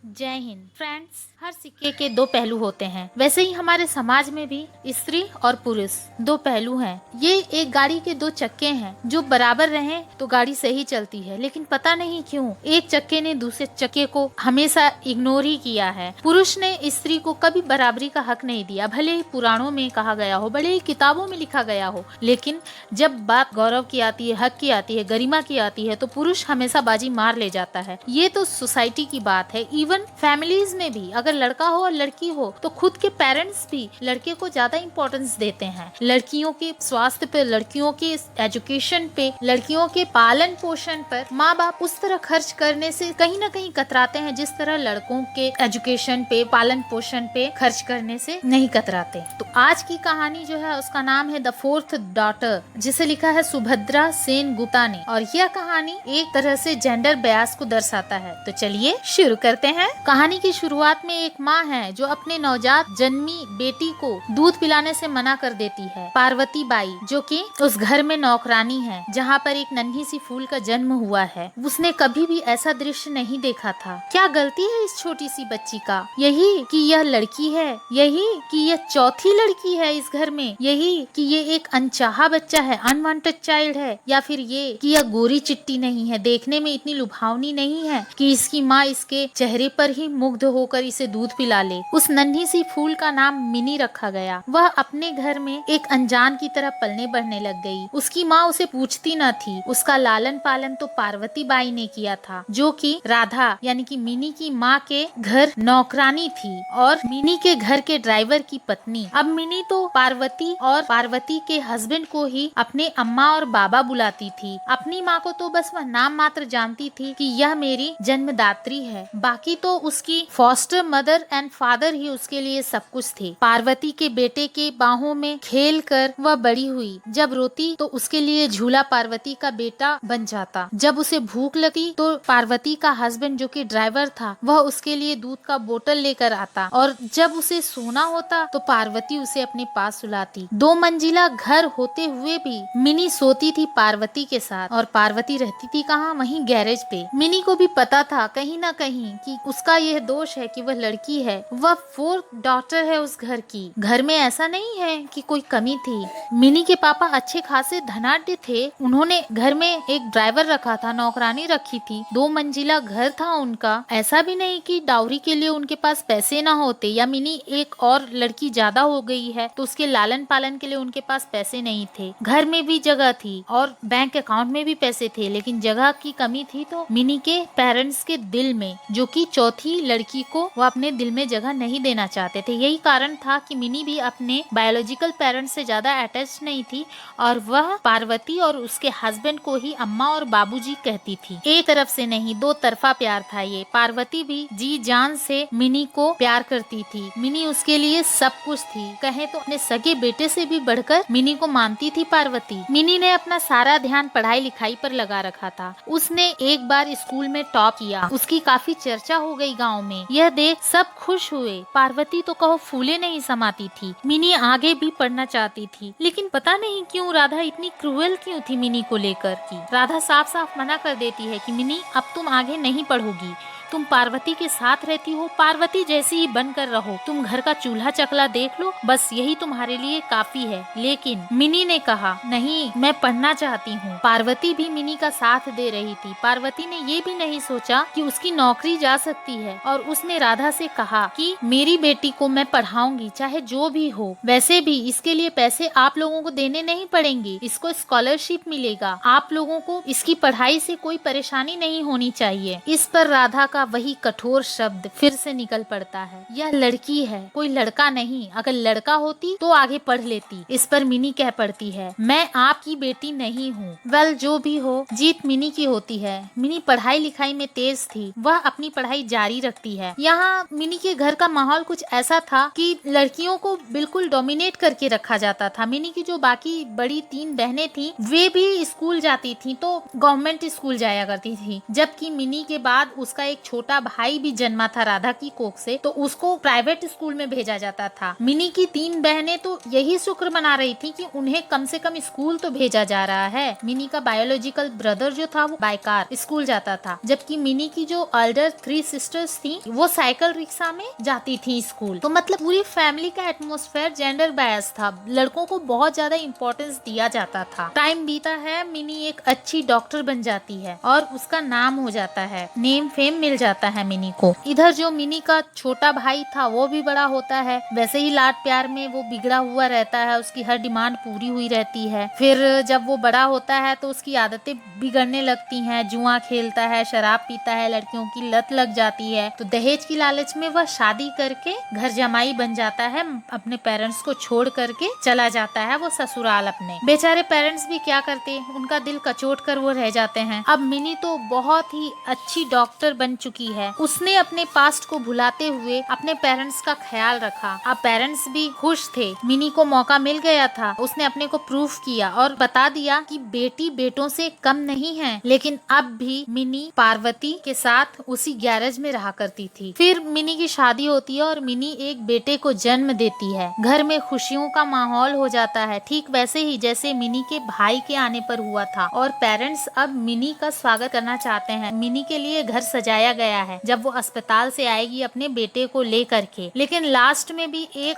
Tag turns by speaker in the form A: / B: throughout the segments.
A: जय हिंद फ्रेंड्स। हर सिक्के के दो पहलू होते हैं, वैसे ही हमारे समाज में भी स्त्री और पुरुष दो पहलू हैं। ये एक गाड़ी के दो चक्के हैं, जो बराबर रहें तो गाड़ी सही चलती है, लेकिन पता नहीं क्यों एक चक्के ने दूसरे चक्के को हमेशा इग्नोर ही किया है। पुरुष ने स्त्री को कभी बराबरी का हक नहीं दिया, भले ही पुराणों में कहा गया हो, भले ही किताबों में लिखा गया हो, लेकिन जब बात गौरव की आती है, हक की आती है, गरिमा की आती है, तो पुरुष हमेशा बाजी मार ले जाता है। ये तो सोसाइटी की बात है। इवन फैमिलीज में भी अगर लड़का हो और लड़की हो तो खुद के पेरेंट्स भी लड़के को ज्यादा इंपॉर्टेंस देते हैं। लड़कियों के स्वास्थ्य पे, लड़कियों के एजुकेशन पे, लड़कियों के पालन पोषण पर माँ बाप उस तरह खर्च करने से कहीं ना कहीं कतराते हैं, जिस तरह लड़कों के एजुकेशन पे, पालन पोषण पे खर्च करने से नहीं कतराते। तो आज की कहानी जो है उसका नाम है द फोर्थ डॉटर, जिसे लिखा है सुभद्रा सेन गुप्ता ने, और यह कहानी एक तरह से जेंडर बयास को दर्शाता है। तो चलिए शुरू करते हैं। कहानी की शुरुआत में एक माँ है जो अपने नवजात जन्मी बेटी को दूध पिलाने से मना कर देती है। पार्वती बाई, जो कि उस घर में नौकरानी है जहाँ पर एक नन्ही सी फूल का जन्म हुआ है, उसने कभी भी ऐसा दृश्य नहीं देखा था। क्या गलती है इस छोटी सी बच्ची का? यही कि यह लड़की है, यही कि यह चौथी लड़की है इस घर में, यही कि ये एक अनचाहा बच्चा है, अनवांटेड चाइल्ड है, या फिर ये कि यह गोरी चिट्टी नहीं है, देखने में इतनी लुभावनी नहीं है कि इसकी माँ इसके चेहरे पर ही मुग्ध होकर इसे दूध पिला ले। उस नन्ही सी फूल का नाम मिनी रखा गया। वह अपने घर में एक अनजान की तरह पलने बढ़ने लग गई। उसकी माँ उसे पूछती न थी। उसका लालन पालन तो पार्वती बाई ने किया था, जो कि राधा यानी कि मिनी की माँ के घर नौकरानी थी और मिनी के घर के ड्राइवर की पत्नी। अब मिनी तो पार्वती और पार्वती के हस्बैंड को ही अपने अम्मा और बाबा बुलाती थी। अपनी माँ को तो बस वह नाम मात्र जानती थी कि यह मेरी जन्मदात्री है, बाकी तो उसकी फॉस्टर मदर एंड फादर ही उसके लिए सब कुछ थे। पार्वती के बेटे के बाहों में खेल कर वह बड़ी हुई। जब रोती तो उसके लिए झूला पार्वती का बेटा बन जाता। जब उसे भूख लगी तो पार्वती का हस्बैंड, जो कि ड्राइवर था, वह उसके लिए दूध का बोतल लेकर आता, और जब उसे सोना होता तो पार्वती उसे अपने पास सुलाती। 2 मंजिला घर होते हुए भी मिनी सोती थी पार्वती के साथ, और पार्वती रहती थी कहाँ? वहीं गैरेज पे। मिनी को भी पता था कहीं ना कहीं कि उसका यह दोष है कि वह लड़की है, वह फोर्थ डॉटर है उस घर की। घर में ऐसा नहीं है कि कोई कमी थी। मिनी के पापा अच्छे खासे धनाढ्य थे। उन्होंने घर में एक ड्राइवर रखा था, नौकरानी रखी थी, 2 मंजिला घर था उनका। ऐसा भी नहीं कि डाउरी के लिए उनके पास पैसे ना होते, या मिनी एक और लड़की ज्यादा हो गई है तो उसके लालन पालन के लिए उनके पास पैसे नहीं थे। घर में भी जगह थी और बैंक अकाउंट में भी पैसे थे, लेकिन जगह की कमी थी तो मिनी के पेरेंट्स के दिल में, जो कि चौथी लड़की को वो अपने दिल में जगह नहीं देना चाहते थे। यही कारण था कि मिनी भी अपने बायोलॉजिकल पेरेंट्स से ज्यादा अटैच नहीं थी, और वह पार्वती और उसके हस्बैंड को ही अम्मा और बाबूजी कहती थी। एक तरफ से नहीं, 2 तरफा प्यार था ये। पार्वती भी जी जान से मिनी को प्यार करती थी। मिनी उसके लिए सब कुछ थी, कहे तो अपने सगे बेटे से भी बढ़कर मिनी को मानती थी पार्वती। मिनी ने अपना सारा ध्यान पढ़ाई लिखाई पर लगा रखा था। उसने एक बार स्कूल में टॉप किया, उसकी काफी चर्चा हो गई गांव में। यह देख सब खुश हुए। पार्वती तो कहो फूले नहीं समाती थी। मिनी आगे भी पढ़ना चाहती थी, लेकिन पता नहीं क्यों राधा इतनी क्रूएल क्यों थी मिनी को लेकर की। राधा साफ साफ मना कर देती है कि मिनी अब तुम आगे नहीं पढ़ोगी, तुम पार्वती के साथ रहती हो, पार्वती जैसी ही बनकर रहो, तुम घर का चूल्हा चकला देख लो, बस यही तुम्हारे लिए काफी है। लेकिन मिनी ने कहा नहीं, मैं पढ़ना चाहती हूँ। पार्वती भी मिनी का साथ दे रही थी। पार्वती ने ये भी नहीं सोचा कि उसकी नौकरी जा सकती है, और उसने राधा से कहा कि मेरी बेटी को मैं पढ़ाऊंगी चाहे जो भी हो। वैसे भी इसके लिए पैसे आप लोगों को देने नहीं पड़ेंगे, इसको स्कॉलरशिप मिलेगा, आप लोगों को इसकी पढ़ाई से कोई परेशानी नहीं होनी चाहिए। इस पर राधा का वही कठोर शब्द फिर से निकल पड़ता है, यह लड़की है, कोई लड़का नहीं। अगर लड़का होती तो आगे पढ़ लेती। इस पर मिनी कह पड़ती है मैं आपकी बेटी नहीं हूँ। वेल जो भी हो, जीत मिनी की होती है। मिनी पढ़ाई लिखाई में तेज थी, वह अपनी पढ़ाई जारी रखती है। यहाँ मिनी के घर का माहौल कुछ ऐसा था कि लड़कियों को बिल्कुल डोमिनेट करके रखा जाता था। मिनी की जो बाकी बड़ी 3 बहनें थी वे भी स्कूल जाती थी, तो गवर्नमेंट स्कूल जाया करती थी, जबकि मिनी के बाद उसका एक छोटा भाई भी जन्मा था राधा की कोख से, तो उसको प्राइवेट स्कूल में भेजा जाता था। मिनी की 3 बहनें तो यही शुक्र मना रही थी कि उन्हें कम से कम स्कूल तो भेजा जा रहा है। मिनी का बायोलॉजिकल ब्रदर जो था वो बाय कार स्कूल जाता था, जबकि मिनी की जो अल्डर 3 सिस्टर्स थी वो साइकिल रिक्शा में जाती थी स्कूल। तो मतलब पूरी फैमिली का एटमॉस्फेयर जेंडर बायस था, लड़कों को बहुत ज्यादा इंपॉर्टेंस दिया जाता था। टाइम बीता है, मिनी एक अच्छी डॉक्टर बन जाती है और उसका नाम हो जाता है, नेम फेम मिल जाता है मिनी को। इधर जो मिनी का छोटा भाई था वो भी बड़ा होता है, वैसे ही लाड प्यार में वो बिगड़ा हुआ रहता है, उसकी हर डिमांड पूरी हुई रहती है। फिर जब वो बड़ा होता है तो उसकी आदतें बिगड़ने लगती हैं, जुआ खेलता है, शराब पीता है, लड़कियों की लत लग जाती है। तो दहेज की लालच में वह शादी करके घर जमाई बन जाता है, अपने पेरेंट्स को छोड़ करके चला जाता है वो ससुराल अपने। बेचारे पेरेंट्स भी क्या करते, उनका दिल कचोट कर वो रह जाते हैं। अब मिनी तो बहुत ही अच्छी डॉक्टर बन चुकी है, उसने अपने पास्ट को भुलाते हुए अपने पेरेंट्स का ख्याल रखा। अब पेरेंट्स भी खुश थे, मिनी को मौका मिल गया था, उसने अपने को प्रूफ किया और बता दिया कि बेटी बेटों से कम नहीं है। लेकिन अब भी मिनी पार्वती के साथ उसी गैरेज में रहा करती थी। फिर मिनी की शादी होती है और मिनी एक बेटे को जन्म देती है। घर में खुशियों का माहौल हो जाता है, ठीक वैसे ही जैसे मिनी के भाई के आने पर हुआ था। और पेरेंट्स अब मिनी का स्वागत करना चाहते हैं। मिनी के लिए घर सजाया गया है जब वो अस्पताल से आएगी अपने बेटे को लेकर के। लेकिन लास्ट में भी एक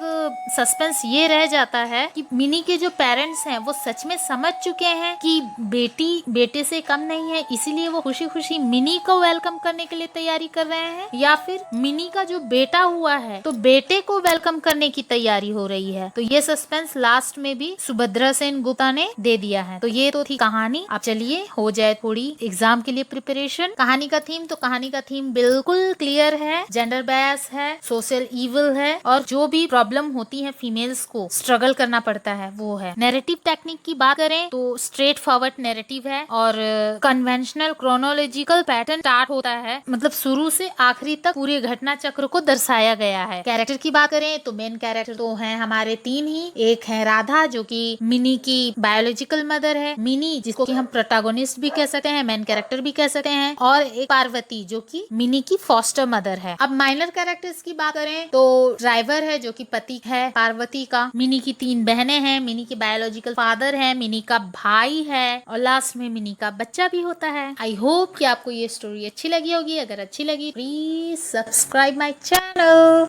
A: सस्पेंस ये रह जाता है कि मिनी के जो पेरेंट्स हैं वो सच में समझ चुके हैं कि बेटी बेटे से कम नहीं है, इसीलिए वो खुशी खुशी मिनी को वेलकम करने के लिए तैयारी कर रहे हैं, या फिर मिनी का जो बेटा हुआ है तो बेटे को वेलकम करने की तैयारी हो रही है। तो ये सस्पेंस लास्ट में भी सुभद्रा सेन गुप्ता ने दे दिया है। तो ये तो थी कहानी। अब चलिए हो जाए थोड़ी एग्जाम के लिए प्रिपरेशन। कहानी का थीम बिल्कुल क्लियर है, जेंडर बायस है, सोशल इविल है, और जो भी प्रॉब्लम होती है फीमेल्स को स्ट्रगल करना पड़ता है वो है। नैरेटिव टेक्निक की बात करें तो स्ट्रेट फॉरवर्ड नैरेटिव है और कन्वेंशनल क्रोनोलॉजिकल पैटर्न स्टार्ट होता है, मतलब शुरू से आखिरी तक पूरे घटना चक्र को दर्शाया गया है। कैरेक्टर की बात करें तो मेन कैरेक्टर तो हैं हमारे 3 ही। एक है राधा जो कि मिनी की बायोलॉजिकल मदर है, मिनी जिसको कि हम प्रोटैगनिस्ट भी कह सकते हैं, मेन कैरेक्टर भी कह सकते हैं, और एक पार्वती जो कि मिनी की फॉस्टर मदर है। अब माइनर कैरेक्टर्स की बात करें तो ड्राइवर है जो कि पति है पार्वती का, मिनी की 3 बहनें हैं, मिनी के बायोलॉजिकल फादर है, मिनी का भाई है, और लास्ट में मिनी का बच्चा भी होता है। आई होप कि आपको ये स्टोरी अच्छी लगी होगी। अगर अच्छी लगी प्लीज सब्सक्राइब माई चैनल।